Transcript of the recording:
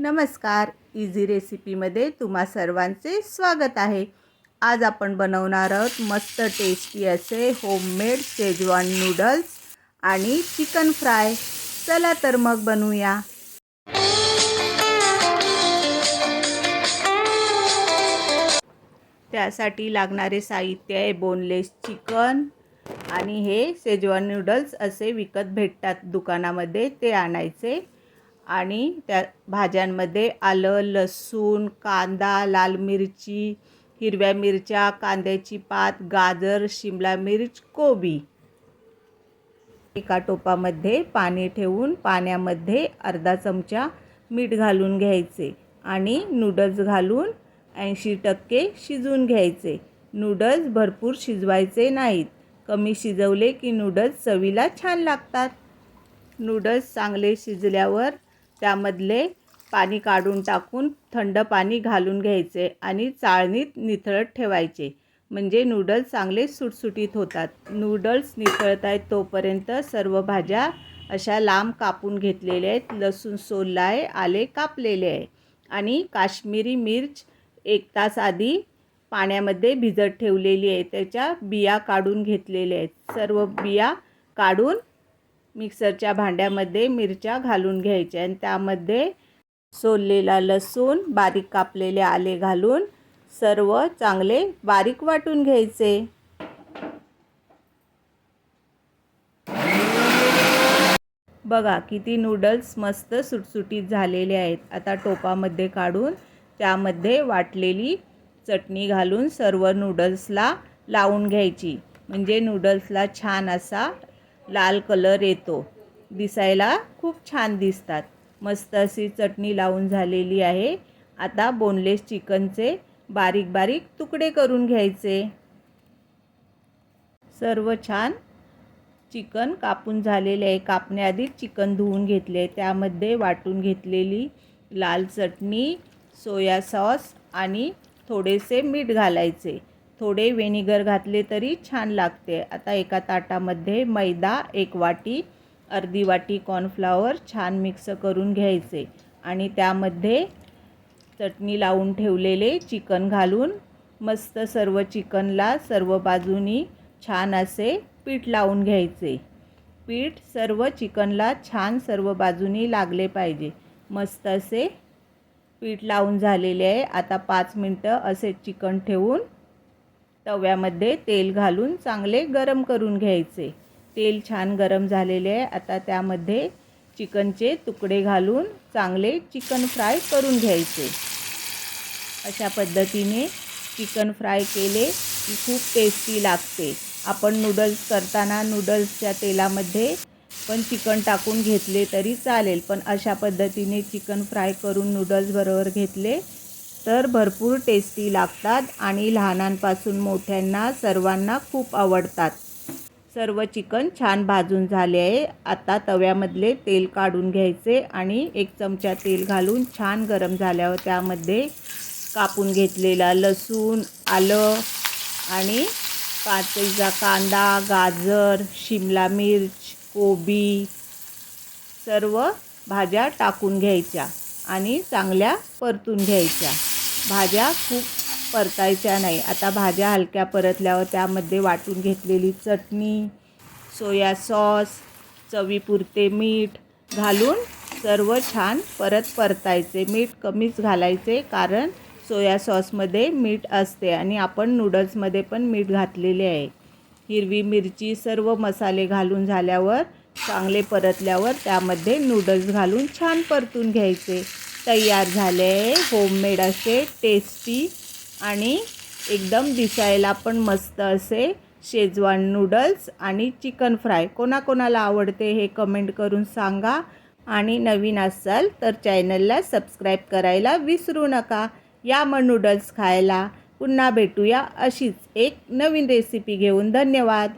नमस्कार, इझी रेसिपीमध्ये तुम्हा सर्वांचे स्वागत आहे। आज आपण बनवणार आहोत मस्त टेस्टी असे होममेड शेजवान नूडल्स आणि चिकन फ्राय। चला तर मग बनवूया। त्यासाठी लागणारे साहित्य आहे बोनलेस चिकन आणि हे शेजवान नूडल्स असे विकत भेटतात दुकानामध्ये, ते आणायचे। आणि त्या भाज्यांमध्ये आलं, लसूण, कांदा, लाल मिरची, हिरव्या मिरच्या, कांद्याची पात, गाजर, शिमला मिर्च, कोबी। एका टोपामध्ये पाणी ठेवून पाण्यामध्ये अर्धा चमचा मीठ घालून घ्यायचे आणि नूडल्स घालून 80% शिजवून घ्यायचे। नूडल्स भरपूर शिजवायचे नाहीत, कमी शिजवले की नूडल्स चवीला छान लागतात। नूडल्स चांगले शिजल्यावर त्यामधले पाणी काढून टाकून थंड पाणी घालून घ्यायचे आणि चाळणीत निथळत ठेवायचे, म्हणजे नूडल्स चांगले सुटसुटीत होतात। नूडल्स निथळत आहेत तोपर्यंत सर्व भाज्या अशा लांब कापून घेतलेल्या आहेत। लसूण सोलला आहे, आले कापलेले आहे आणि काश्मीरी मिर्च 1 तास आधी पाण्यामध्ये भिजत ठेवलेली आहे, त्याच्या बिया काढून घेतलेल्या आहेत। सर्व बिया काढून मिक्सरच्या भांड्यामध्ये मिरच्या घालून घ्यायच्या आणि त्यामध्ये सोललेला लसूण, बारीक कापलेले आले घालून सर्व चांगले बारीक वाटून घ्यायचे। बघा किती नूडल्स मस्त सुटसुटीत झालेले आहेत। आता टोपामध्ये काढून त्यामध्ये वाटलेली चटणी घालून सर्व नूडल्सला लावून घ्यायची, म्हणजे नूडल्सला छान असा लाल कलर येतो, दिसायला खूप छान दिसतात। मस्त अशी चटणी लावून झालेली आहे। आता बोनलेस चिकनचे बारीक बारीक तुकडे करून घ्यायचे। सर्व छान चिकन कापून झालेले आहे। कापण्याआधी चिकन धुवून घेतले, त्यामध्ये वाटून घेतलेली लाल चटणी, सोया सॉस आणि थोडेसे मीठ घालायचे। थोडे व्हिनेगर घातले तरी छान लागते। आता एका ताटामध्ये मैदा 1 वाटी, अर्धी वाटी कॉर्नफ्लॉवर छान मिक्स करून घ्यायचे आणि त्यामध्ये चटणी लावून ठेवलेले चिकन घालून मस्त सर्व चिकनला सर्व बाजूनी छान असे पीठ लावून घ्यायचे। पीठ सर्व चिकनला छान सर्व बाजूनी लागले पाहिजे। मस्त असे पीठ लावून झालेले आहे। आता 5 मिनिटं असे चिकन ठेवून तव्यामध्ये तेल घालून चांगले गरम करून घ्यायचे। तेल छान गरम झालेले आहे। आता त्यामध्ये चिकनचे तुकडे घालून चांगले चिकन फ्राय करून घ्यायचे। अशा पद्धतीने चिकन फ्राय केले की खूप टेस्टी लागते। आपण नूडल्स करताना नूडल्सच्या तेलामध्ये पण चिकन टाकून घेतले तरी चालेल, पण अशा पद्धतीने चिकन फ्राय करून नूडल्स बरोबर घेतले तर भरपूर टेस्टी लागतात आणि लहानांपासून मोठ्यांना सर्वांना खूप आवडतात। सर्व चिकन छान भाजून झाले आहे। आता तव्यामधले तेल काढून घ्यायचे आणि 1 चमचा तेल घालून छान गरम झाल्यावर त्यामध्ये कापून घेतलेला लसूण, आलं आणि काचेचा कांदा, गाजर, शिमला मिर्च, कोबी सर्व भाज्या टाकून घ्यायच्या आणि चांगल्या परतून घ्यायच्या। भाज्या खूप परतायच्या नाही। आता भाज्या हलक्या परतल्यावर त्यामध्ये वाटून घेतलेली चटणी, सोया सॉस, चवीपुरते मीठ घालून सर्व छान परतायचे। मीठ कमीच घालायचे, कारण सोया सॉसमध्ये मीठ असते आणि आपण नूडल्समध्ये पण मीठ घातलेले आहे। हिरवी मिरची, सर्व मसाले घालून झाल्यावर चांगले परतल्यावर त्यामध्ये नूडल्स घालून छान परतून घ्यायचे। तयार झाले होममेड असे टेस्टी आणि एकदम दिसायला पण मस्त असे शेजवान नूडल्स आणि चिकन फ्राय। कोणाकोणाला आवडते हे कमेंट करून सांगा आणि नवीन असाल तर चॅनलला सबस्क्राईब करायला विसरू नका। या मग नूडल्स खायला। पुन्हा भेटूया अशीच एक नवीन रेसिपी घेऊन। धन्यवाद।